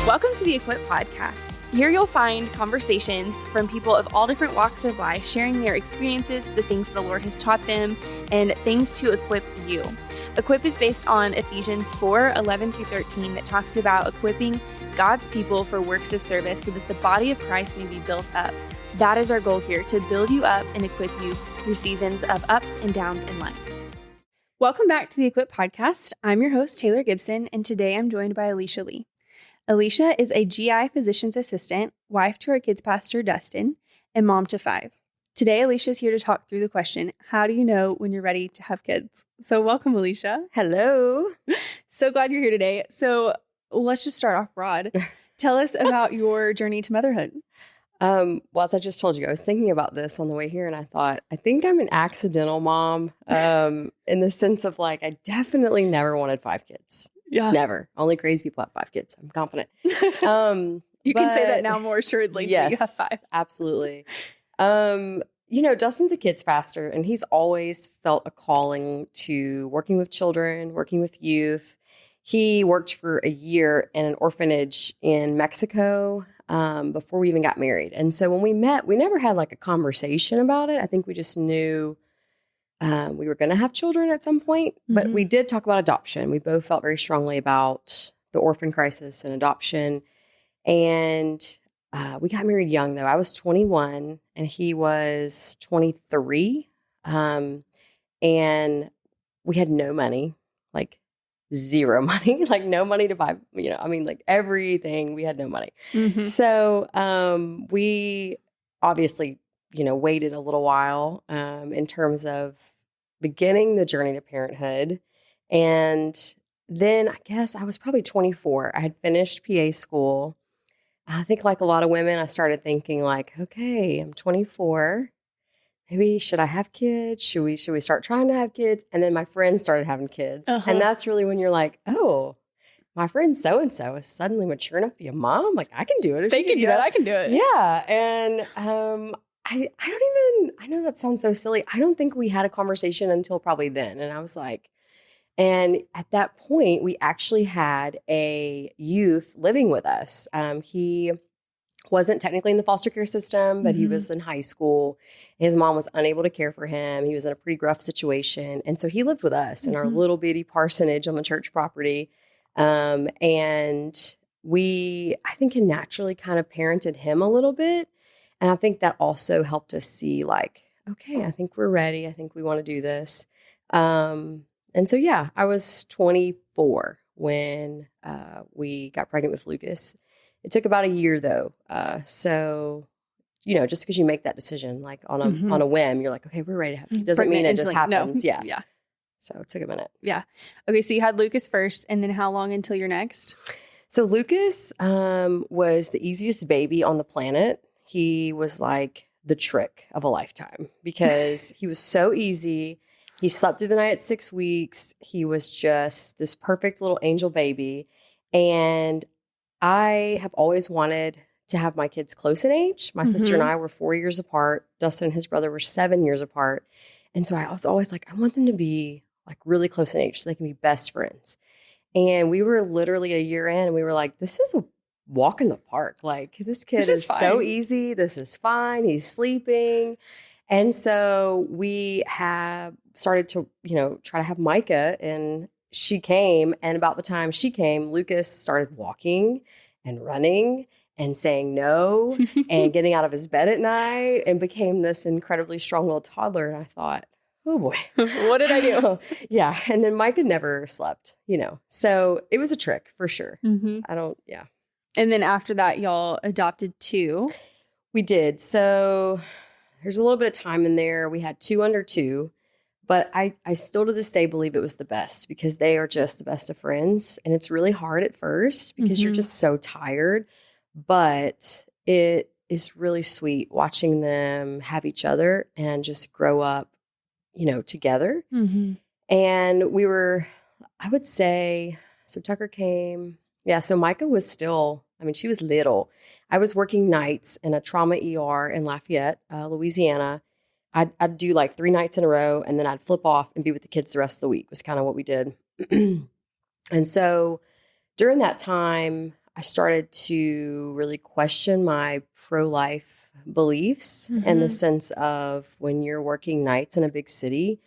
Welcome to the Equip Podcast. Here you'll find conversations from people of all different walks of life, sharing their experiences, the things the Lord has taught them, and things to equip you. Equip is based on Ephesians 4:11-13 that talks about equipping God's people for works of service so that the body of Christ may be built up. That is our goal here, to build you up and equip you through seasons of ups and downs in life. Welcome back to the Equip Podcast. I'm your host, Taylor Gibson, and today I'm joined by Alisha Lee. Alisha is a GI physician's assistant, wife to our kids pastor, Dustin, and mom to 5. Today, Alisha is here to talk through the question, how do you know when you're ready to have kids? So welcome, Alisha. Hello. So glad you're here today. So let's just start off broad. Tell us about your journey to motherhood. Well, as I just told you, I was thinking about this on the way here and I thought, I think I'm an accidental mom in the sense of like, I definitely never wanted 5 kids. Yeah. Never. Only crazy people have 5 kids. I'm confident. You can say that now more assuredly. Yes, you have 5. Absolutely. Dustin's a kids pastor and he's always felt a calling to working with children, working with youth. He worked for a year in an orphanage in Mexico before we even got married. And so when we met, we never had like a conversation about it. I think we just knew we were going to have children at some point, but we did talk about adoption. We both felt very strongly about the orphan crisis and adoption. And we got married young, though. I was 21 and he was 23. And we had no money, like zero money, like no money to buy, like everything. We had no money. So we obviously, waited a little while in terms of beginning the journey to parenthood. And then I guess I was probably 24. I had finished PA school. I think like a lot of women, I started thinking like, okay, I'm 24. Maybe should I have kids? Should we start trying to have kids? And then my friends started having kids. And that's really when you're like, oh, my friend so-and-so is suddenly mature enough to be a mom. Like I can do it. They can do it. I can do it. Yeah. And I know that sounds so silly. I don't think we had a conversation until probably then. And I was like, and at that point, we actually had a youth living with us. He wasn't technically in the foster care system, but he was in high school. His mom was unable to care for him. He was in a pretty rough situation. And so he lived with us in our little bitty parsonage on the church property. And we, I think, had naturally kind of parented him a little bit. And I think that also helped us see like, okay, I think we're ready. I think we want to do this. And so, yeah, I was 24 when we got pregnant with Lucas. It took about a year, though. So, just because you make that decision, like on a whim, you're like, okay, we're ready to have it. Doesn't mean it just happens. No. Yeah. So it took a minute. Yeah. Okay, so you had Lucas first, and then how long until your next? So Lucas was the easiest baby on the planet. He was like the trick of a lifetime because he was so easy. He slept through the night at 6 weeks. He was just this perfect little angel baby. And I have always wanted to have my kids close in age. My sister and I were 4 years apart. Dustin and his brother were 7 years apart. And so I was always like, I want them to be like really close in age so they can be best friends. And we were literally a year in and we were like, this is a walk in the park. Like this kid is so easy. This is fine. He's sleeping. And so we have started to, try to have Micah, and she came. And about the time she came, Lucas started walking and running and saying no and getting out of his bed at night and became this incredibly strong little toddler. And I thought, oh boy, what did I do? Yeah. And then Micah never slept, so it was a trick for sure. Yeah. And then after that, y'all adopted 2. We did. So there's a little bit of time in there. We had 2 under 2, but I still to this day believe it was the best because they are just the best of friends. And it's really hard at first because you're just so tired, but it is really sweet watching them have each other and just grow up, together. And we were, I would say, so Tucker came. Yeah, so Micah was still, she was little. I was working nights in a trauma ER in Lafayette, Louisiana. I'd do like 3 nights in a row, and then I'd flip off and be with the kids the rest of the week was kind of what we did. And so during that time, I started to really question my pro-life beliefs in the sense of when you're working nights in a big city,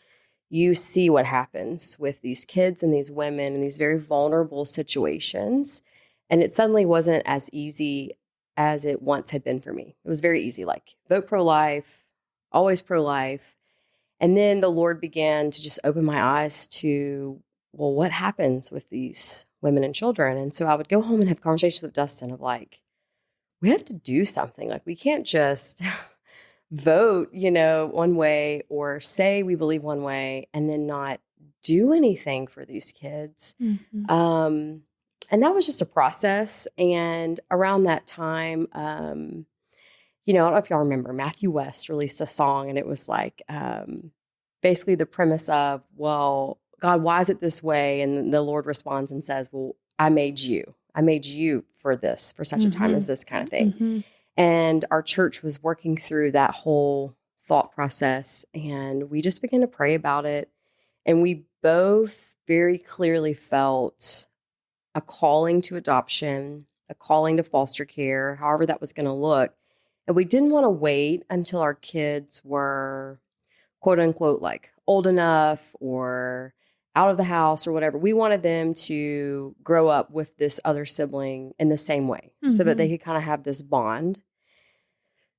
you see what happens with these kids and these women in these very vulnerable situations. And it suddenly wasn't as easy as it once had been for me. It was very easy, like vote pro-life, always pro-life. And then the Lord began to just open my eyes to, well, what happens with these women and children? And so I would go home and have conversations with Dustin of like, we have to do something. Like, we can't just vote, one way or say we believe one way and then not do anything for these kids. And that was just a process. And around that time, I don't know if y'all remember, Matthew West released a song, and it was like basically the premise of, well, God, why is it this way? And the Lord responds and says, well, I made you. I made you for this, for such a time as this kind of thing. And our church was working through that whole thought process, and we just began to pray about it. And we both very clearly felt a calling to adoption, a calling to foster care, however that was going to look. And we didn't want to wait until our kids were, quote unquote, like old enough or out of the house or whatever. We wanted them to grow up with this other sibling in the same way so that they could kind of have this bond.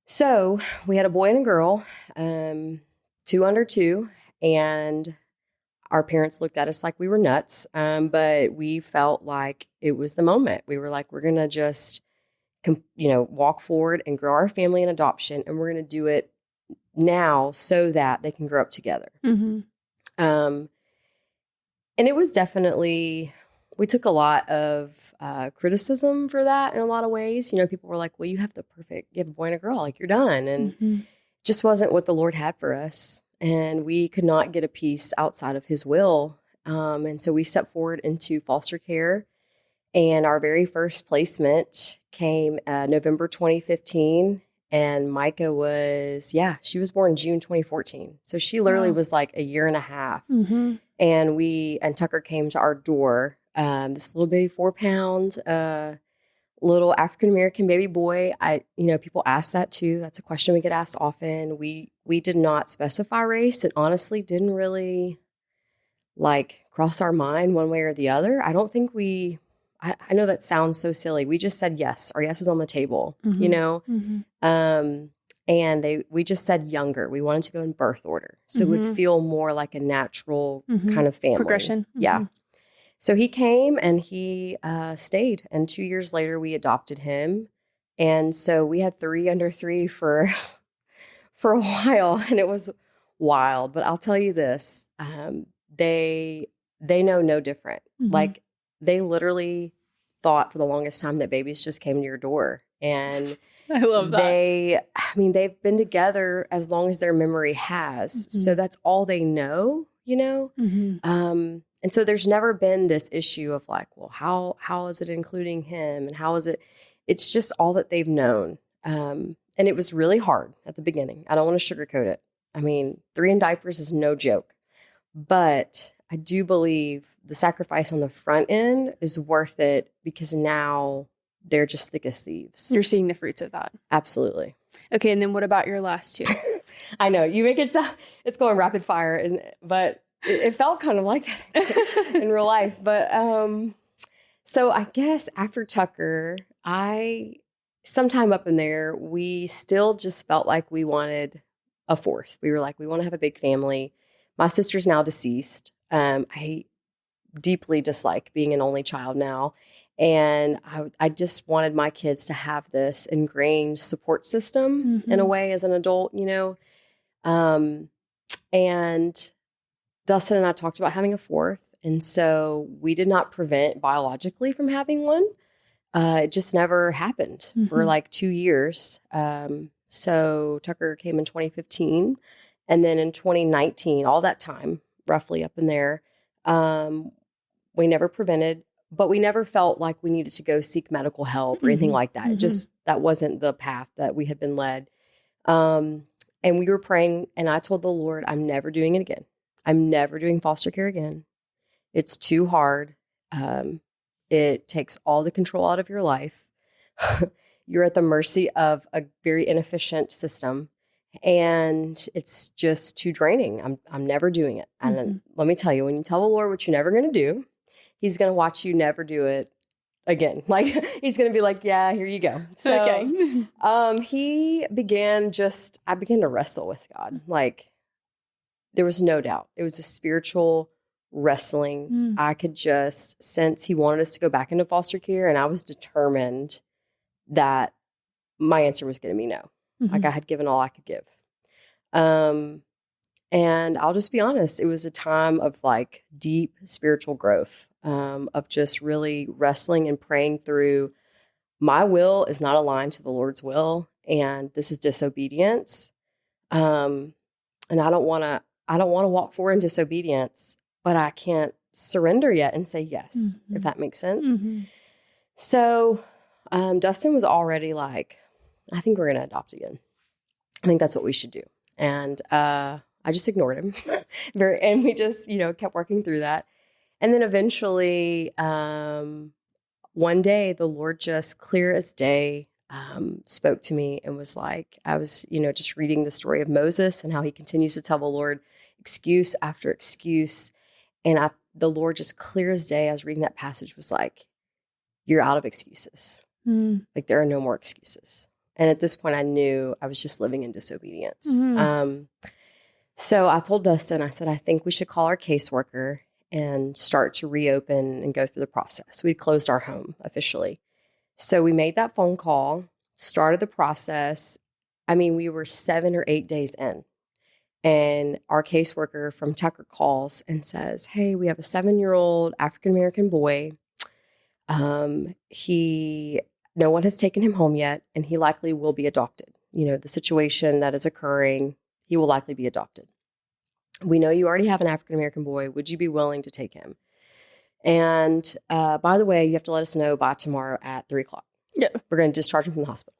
So we had a boy and a girl, 2 under 2, and our parents looked at us like we were nuts, but we felt like it was the moment. We were like, we're going to just, walk forward and grow our family in adoption, and we're going to do it now so that they can grow up together. And it was definitely, we took a lot of criticism for that in a lot of ways. People were like, well, you have a boy and a girl, like you're done. And it just wasn't what the Lord had for us. And we could not get a piece outside of his will. And so we stepped forward into foster care. And our very first placement came November 2015. And Micah she was born June 2014. So she literally was like a year and a half. And Tucker came to our door, this little bitty 4-pound, little African-American baby boy. People ask that too. That's a question we get asked often. We did not specify race. It honestly didn't really cross our mind one way or the other. I don't think I know that sounds so silly. We just said yes. Our yes is on the table, and we just said younger. We wanted to go in birth order. So it would feel more like a natural kind of family. Progression. Yeah. So he came and he stayed. And 2 years later, we adopted him. And so we had 3 under 3 for a while. And it was wild. But I'll tell you this, they know no different. Like, they literally thought for the longest time that babies just came to your door. And I love that. They've been together as long as their memory has. So that's all they know, and so there's never been this issue of like, well, how is it including him? And how is it? It's just all that they've known. And it was really hard at the beginning. I don't want to sugarcoat it. 3 in diapers is no joke. But I do believe the sacrifice on the front end is worth it because now they're just thick as thieves. You're seeing the fruits of that. Absolutely. Okay, and then what about your last 2? I know you make it sound it's going rapid fire, but it felt kind of like that actually, in real life. But so I guess after Tucker, sometime up in there, we still just felt like we wanted a 4th. We were like, we want to have a big family. My sister's now deceased. I deeply dislike being an only child now. And I just wanted my kids to have this ingrained support system in a way as an adult, and Dustin and I talked about having a 4th. And so we did not prevent biologically from having one. It just never happened for like 2 years. So Tucker came in 2015. And then in 2019, all that time, roughly up in there, we never prevented, but we never felt like we needed to go seek medical help or anything like that. It just, that wasn't the path that we had been led. And we were praying, and I told the Lord, I'm never doing it again. I'm never doing foster care again. It's too hard. It takes all the control out of your life. You're at the mercy of a very inefficient system, and it's just too draining. I'm never doing it. And then, let me tell you, when you tell the Lord what you're never going to do, He's going to watch you never do it again. Like, He's going to be like, yeah, here you go. So Okay. I began to wrestle with God. Like, there was no doubt. It was a spiritual wrestling. I could just sense He wanted us to go back into foster care, and I was determined that my answer was going to be no. Like, I had given all I could give. And I'll just be honest, it was a time of like deep spiritual growth, of just really wrestling and praying through, my will is not aligned to the Lord's will, and this is disobedience. And I don't want to walk forward in disobedience, but I can't surrender yet and say yes, if that makes sense. So Dustin was already like, I think we're going to adopt again. I think that's what we should do. And I just ignored him. And we just, kept working through that. And then eventually, one day, the Lord just clear as day spoke to me and was like, I was, just reading the story of Moses and how he continues to tell the Lord excuse after excuse. And the Lord just clear as day, I was reading that passage, was like, you're out of excuses. Like, there are no more excuses. And at this point, I knew I was just living in disobedience. So I told Dustin, I said, I think we should call our caseworker and start to reopen and go through the process. We'd closed our home officially. So we made that phone call, started the process. I mean, we were 7 or 8 days in. And our caseworker from Tucker calls and says, hey, we have a 7-year-old African-American boy. No one has taken him home yet, and he likely will be adopted. The situation that is occurring, he will likely be adopted. We know you already have an African-American boy. Would you be willing to take him? And by the way, you have to let us know by tomorrow at 3:00. Yeah. We're going to discharge him from the hospital.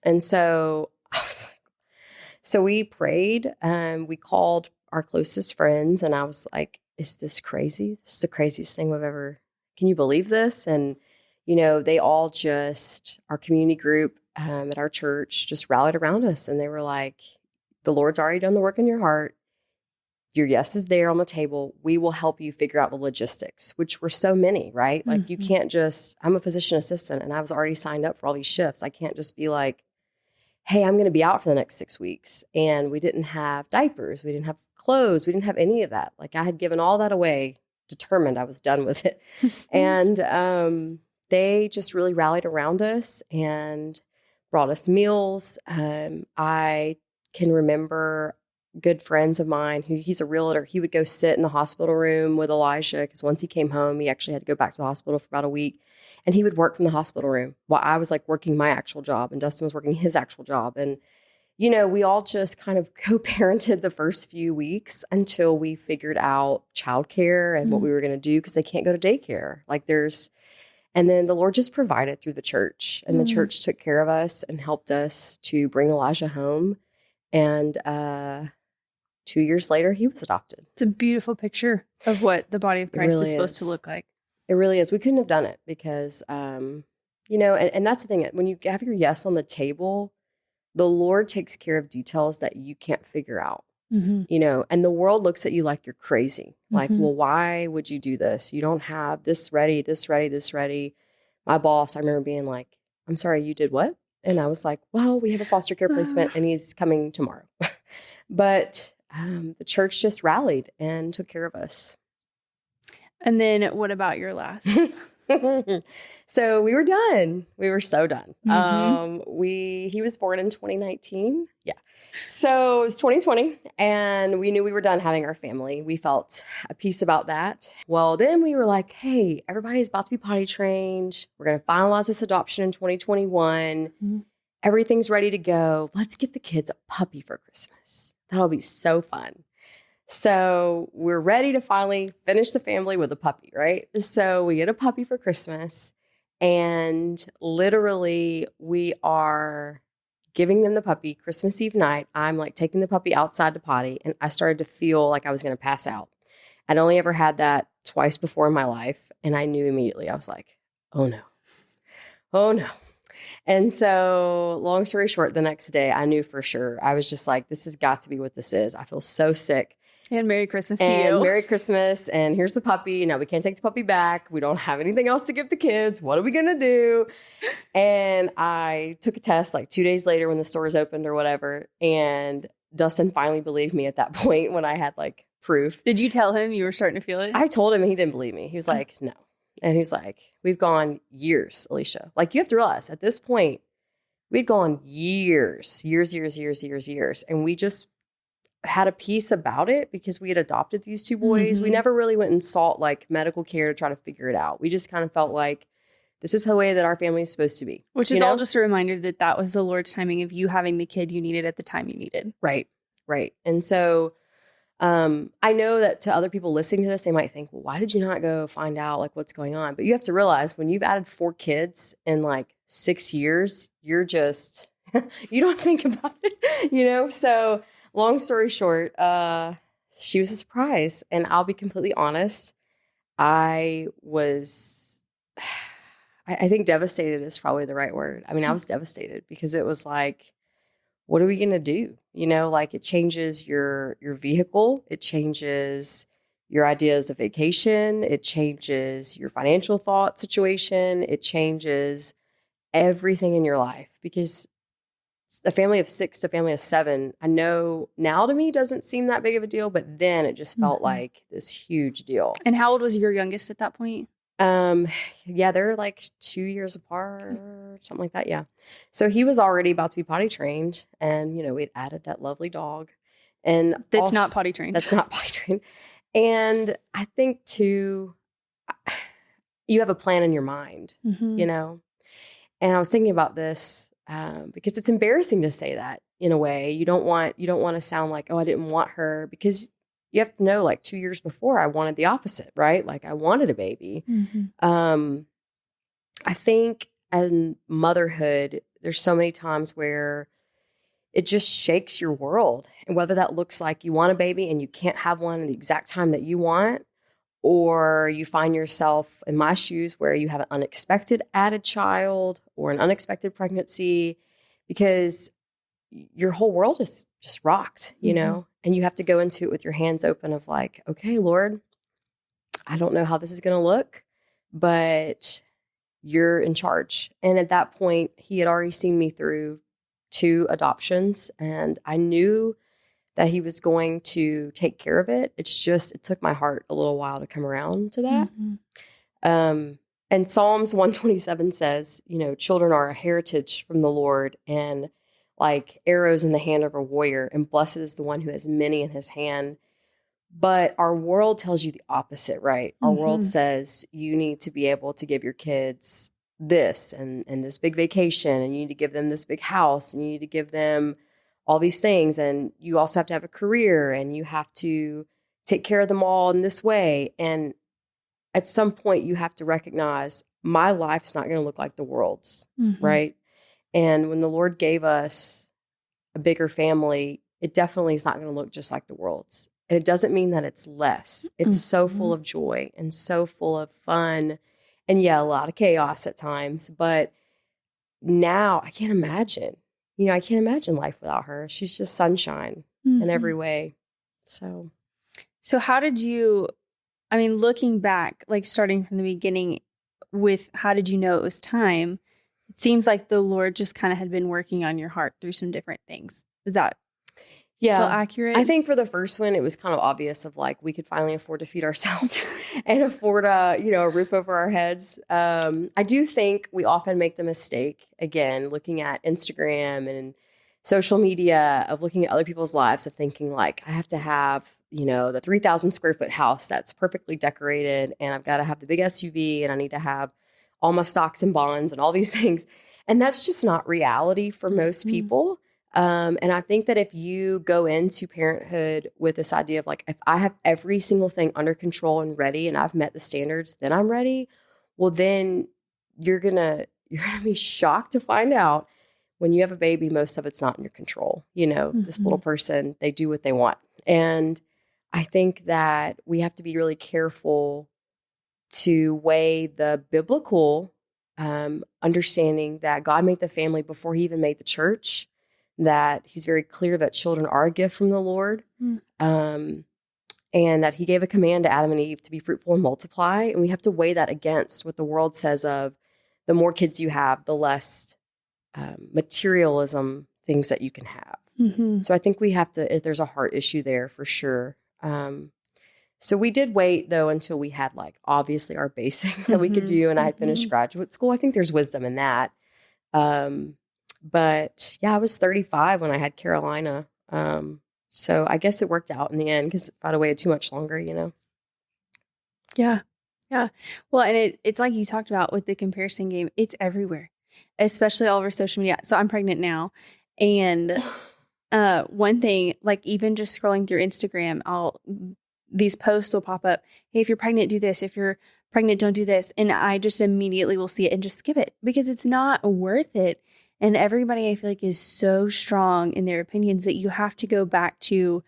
And so I was like, so we prayed, we called our closest friends, and I was like, is this crazy? This is the craziest thing we've ever, can you believe this? And, they all just, our community group at our church just rallied around us, and they were like, the Lord's already done the work in your heart. Your yes is there on the table. We will help you figure out the logistics, which were so many, right? Like, you can't just, I'm a physician assistant and I was already signed up for all these shifts. I can't just be like, hey, I'm going to be out for the next 6 weeks. And we didn't have diapers. We didn't have clothes. We didn't have any of that. Like, I had given all that away, determined I was done with it. And they just really rallied around us and brought us meals. I can remember good friends of mine he's a realtor. He would go sit in the hospital room with Elijah, because once he came home, he actually had to go back to the hospital for about a week, and he would work from the hospital room while I was like working my actual job and Dustin was working his actual job. And, we all just kind of co-parented the first few weeks until we figured out childcare and what we were going to do, because they can't go to daycare. And then the Lord just provided through the church, and the church took care of us and helped us to bring Elijah home. And 2 years later, he was adopted. It's a beautiful picture of what the body of Christ is supposed to look like. It really is. We couldn't have done it because, and that's the thing. When you have your yes on the table, the Lord takes care of details that you can't figure out, and the world looks at you like you're crazy. Like, well, why would you do this? You don't have this ready, this ready, this ready. My boss, I remember being like, I'm sorry, you did what? And I was like, well, we have a foster care placement and he's coming tomorrow. But the church just rallied and took care of us. And then what about your last? So we were done. We were so done. He was born in 2019. Yeah. So it was 2020, and we knew we were done having our family. We felt a peace about that. Well, then we were like, hey, everybody's about to be potty trained. We're going to finalize this adoption in 2021. Everything's ready to go. Let's get the kids a puppy for Christmas. That'll be so fun. So we're ready to finally finish the family with a puppy, right? So we get a puppy for Christmas, and literally we are giving them the puppy Christmas Eve night. I'm like taking the puppy outside to potty, and I started to feel like I was going to pass out. I'd only ever had that twice before in my life, and I knew immediately. I was like, oh no, oh no. And so, long story short, the next day I knew for sure. I was just like, this has got to be what this is. I feel so sick. And Merry Christmas to And you. Merry Christmas. And here's the puppy. Now we can't take the puppy back. We don't have anything else to give the kids. What are we going to do? And I took a test like 2 days later when the stores opened or whatever. And Dustin finally believed me at that point when I had like proof. Did you tell him you were starting to feel it? I told him and he didn't believe me. He was like, no. And he was like, we've gone years, Alisha. Like, you have to realize at this point, we'd gone years. And we just had a peace about it because we had adopted these two boys. Mm-hmm. We never really went and sought like medical care to try to figure it out. We just kind of felt like this is the way that our family is supposed to be. Which is all just a reminder that that was the Lord's timing of you having the kid you needed at the time you needed. Right. And so I know that to other people listening to this, they might think, well, why did you not go find out like what's going on? But you have to realize when you've added 4 kids in like 6 years, you're just, you don't think about it, So long story short, she was a surprise. And I'll be completely honest, I think devastated is probably the right word. I mean, I was devastated because it was like, what are we going to do? Like it changes your vehicle. It changes your ideas of vacation. It changes your financial thought situation. It changes everything in your life because a family of 6 to a family of 7, I know now to me doesn't seem that big of a deal, but then it just felt like this huge deal. And how old was your youngest at that point? Yeah, they're like 2 years apart, something like that. Yeah. So he was already about to be potty trained and, we'd added that lovely dog and that's not potty trained. That's not potty trained. And I think too, you have a plan in your mind, and I was thinking about this, because it's embarrassing to say that in a way. You don't want to sound like, oh, I didn't want her, because you have to know, like 2 years before, I wanted the opposite, right? Like I wanted a baby. I think in motherhood, there's so many times where it just shakes your world. And whether that looks like you want a baby and you can't have one in the exact time that you want, or you find yourself in my shoes where you have an unexpected added child or an unexpected pregnancy, because your whole world is just rocked, and you have to go into it with your hands open of like, okay, Lord, I don't know how this is going to look, but you're in charge. And at that point, he had already seen me through 2 adoptions, and I knew that he was going to take care of it. It's just, it took my heart a little while to come around to that. And Psalms 127 says, children are a heritage from the Lord and like arrows in the hand of a warrior, and blessed is the one who has many in his hand. But our world tells you the opposite, right? Our world says you need to be able to give your kids this and this big vacation, and you need to give them this big house, and you need to give them all these things. And you also have to have a career, and you have to take care of them all in this way. And at some point you have to recognize my life's not going to look like the world's, right? And when the Lord gave us a bigger family, it definitely is not going to look just like the world's. And it doesn't mean that it's less. It's so full of joy and so full of fun. And yeah, a lot of chaos at times. But now I can't imagine. I can't imagine life without her. She's just sunshine in every way. So how did you, looking back, like starting from the beginning with how did you know it was time? It seems like the Lord just kind of had been working on your heart through some different things. Is that feel accurate? I think for the first one, it was kind of obvious of like, we could finally afford to feed ourselves and afford a roof over our heads. I do think we often make the mistake, again, looking at Instagram and social media, of looking at other people's lives, of thinking like, I have to have, the 3,000 square foot house that's perfectly decorated, and I've got to have the big SUV, and I need to have all my stocks and bonds and all these things. And that's just not reality for most people. And I think that if you go into parenthood with this idea of like, if I have every single thing under control and ready, and I've met the standards, then I'm ready. Well, then you're gonna be shocked to find out when you have a baby, most of it's not in your control. This little person, they do what they want. And I think that we have to be really careful to weigh the biblical understanding that God made the family before he even made the church, that he's very clear that children are a gift from the Lord, and that he gave a command to Adam and Eve to be fruitful and multiply. And we have to weigh that against what the world says of the more kids you have, the less materialism things that you can have. So I think we have to, if there's a heart issue there for sure. So we did wait though until we had like obviously our basics that we could do, and I had finished graduate school. I think there's wisdom in that. But yeah, I was 35 when I had Carolina. So I guess it worked out in the end, because if I'd have waited too much longer, Yeah. Yeah. Well, and it's like you talked about with the comparison game, it's everywhere, especially all over social media. So I'm pregnant now. And one thing, like even just scrolling through Instagram, these posts will pop up. Hey, if you're pregnant, do this. If you're pregnant, don't do this. And I just immediately will see it and just skip it because it's not worth it. And everybody, I feel like, is so strong in their opinions that you have to go back to,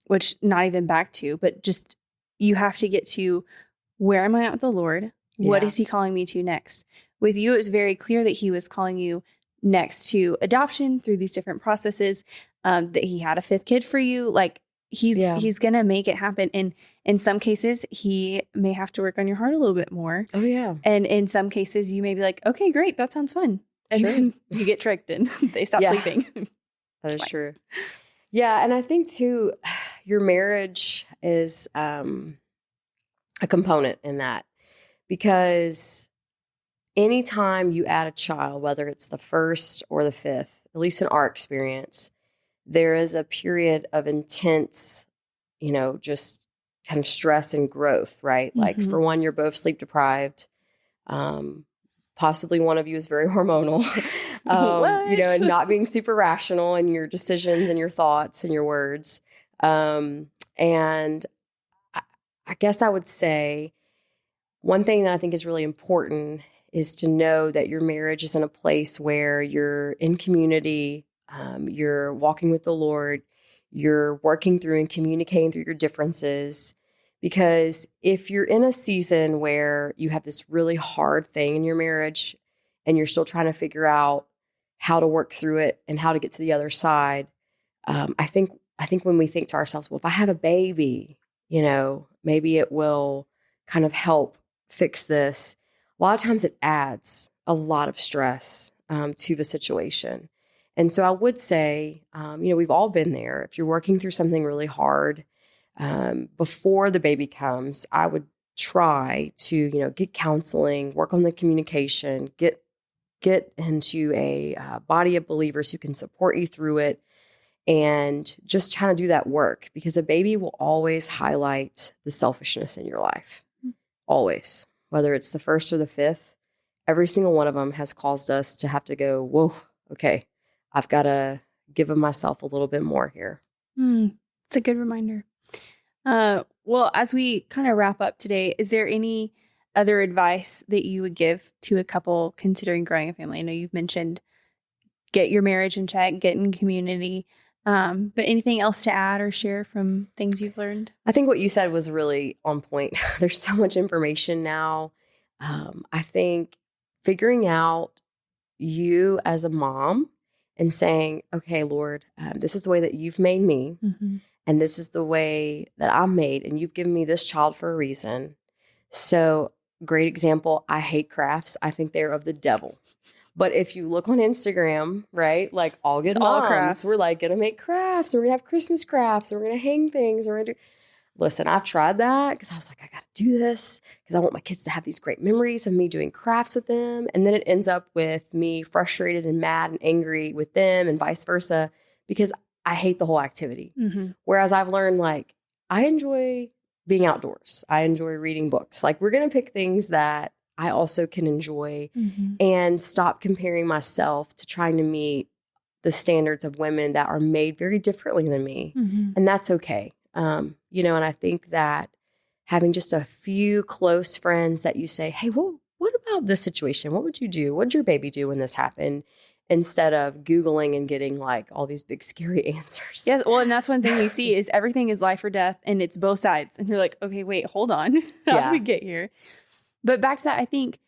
which not even back to, but just you have to get to, where am I at with the Lord? Yeah. What is he calling me to next? With you, it was very clear that he was calling you next to adoption through these different processes, that he had a fifth kid for you. Like he's going to make it happen. And in some cases, he may have to work on your heart a little bit more. Oh, yeah. And in some cases, you may be like, okay, great. That sounds fun. And then you get tricked and they stop sleeping. That is true. Yeah. And I think too, your marriage is a component in that, because anytime you add a child, whether it's the first or the fifth, at least in our experience, there is a period of intense, just kind of stress and growth, right? Like for one, you're both sleep deprived. Possibly one of you is very hormonal, and not being super rational in your decisions and your thoughts and your words. And I guess I would say one thing that I think is really important is to know that your marriage is in a place where you're in community, you're walking with the Lord, you're working through and communicating through your differences. Because if you're in a season where you have this really hard thing in your marriage and you're still trying to figure out how to work through it and how to get to the other side, I think when we think to ourselves, well, if I have a baby, maybe it will kind of help fix this. A lot of times it adds a lot of stress to the situation. And so I would say, we've all been there. If you're working through something really hard, before the baby comes, I would try to, get counseling, work on the communication, get into a body of believers who can support you through it, and just trying to do that work, because a baby will always highlight the selfishness in your life. Always. Whether it's the first or the fifth, every single one of them has caused us to have to go, whoa, okay, I've got to give of myself a little bit more here. It's a good reminder. Well, as we kind of wrap up today, is there any other advice that you would give to a couple considering growing a family? I know you've mentioned get your marriage in check, get in community, but anything else to add or share from things you've learned? I think what you said was really on point. There's so much information now. I think figuring out you as a mom and saying, okay, Lord, this is the way that you've made me. And this is the way that I'm made, and you've given me this child for a reason. So, great example, I hate crafts. I think they're of the devil. But if you look on Instagram, right, like all good moms, crafts. We're like going to make crafts, and we're going to have Christmas crafts, and we're going to hang things, and we're going to do. Listen, I tried that because I was like, I got to do this because I want my kids to have these great memories of me doing crafts with them. And then it ends up with me frustrated and mad and angry with them and vice versa, because I hate the whole activity. Whereas I've learned, like, I enjoy being outdoors. I enjoy reading books. Like, we're going to pick things that I also can enjoy and stop comparing myself to trying to meet the standards of women that are made very differently than me. And that's okay. And I think that having just a few close friends that you say, hey, well, what about this situation? What would you do? What did your baby do when this happened? Instead of Googling and getting like all these big scary answers. Yes. Well, and that's one thing you see is everything is life or death, and it's both sides. And you're like, okay, wait, hold on. How did we get here? But back to that, I think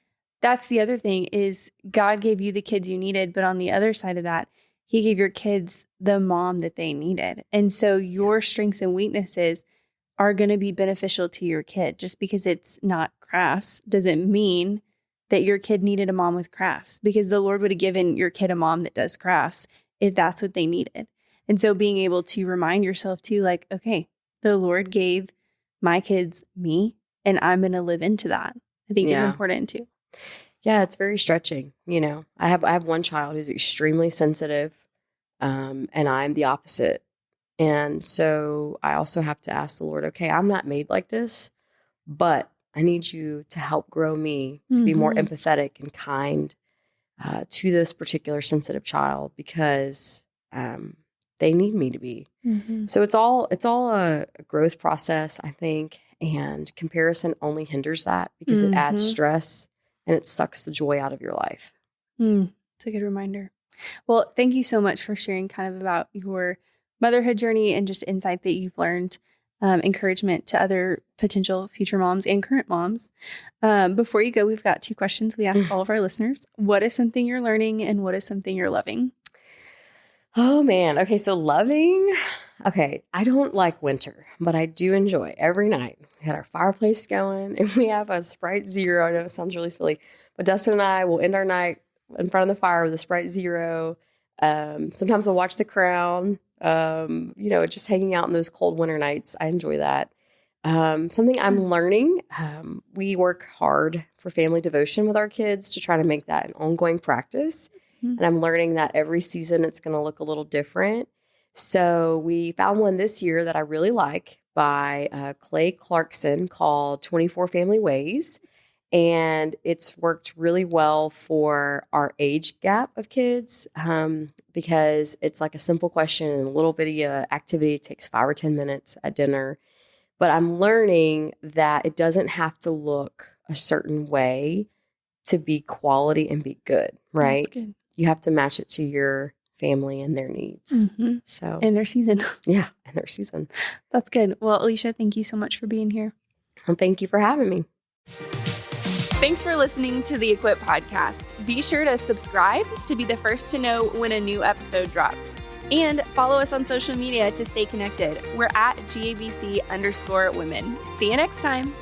That's the other thing is God gave you the kids you needed, but on the other side of that, he gave your kids the mom that they needed. And so your strengths and weaknesses are going to be beneficial to your kid. Just because it's not crafts doesn't mean that your kid needed a mom with crafts, because the Lord would have given your kid a mom that does crafts if that's what they needed. And so being able to remind yourself too, like, okay, the Lord gave my kids me and I'm going to live into that. I think is important too. Yeah, it's very stretching. I have one child who's extremely sensitive, and I'm the opposite. And so I also have to ask the Lord, okay, I'm not made like this, but I need you to help grow me to be more empathetic and kind to this particular sensitive child, because they need me to be. So it's all a growth process, I think, and comparison only hinders that because it adds stress and it sucks the joy out of your life. It's a good reminder. Well, thank you so much for sharing kind of about your motherhood journey and just insight that you've learned, encouragement to other potential future moms and current moms. Before you go, we've got 2 questions we ask all of our listeners. What is something you're learning and what is something you're loving? Oh, man. Okay, so loving. Okay, I don't like winter, but I do enjoy every night. We had our fireplace going and we have a Sprite Zero. I know it sounds really silly, but Dustin and I will end our night in front of the fire with a Sprite Zero. Sometimes we'll watch The Crown, just hanging out in those cold winter nights. I enjoy that. Something I'm learning, we work hard for family devotion with our kids to try to make that an ongoing practice. And I'm learning that every season it's going to look a little different. So we found one this year that I really like by Clay Clarkson called 24 Family Ways. And it's worked really well for our age gap of kids because it's like a simple question and a little bitty activity. It takes 5 or 10 minutes at dinner. But I'm learning that it doesn't have to look a certain way to be quality and be good, right? That's good. You have to match it to your family and their needs. So, and their season. Yeah, and their season. That's good. Well, Alisha, thank you so much for being here. Well, thank you for having me. Thanks for listening to the Equip podcast. Be sure to subscribe to be the first to know when a new episode drops. And follow us on social media to stay connected. We're at GABC_women. See you next time.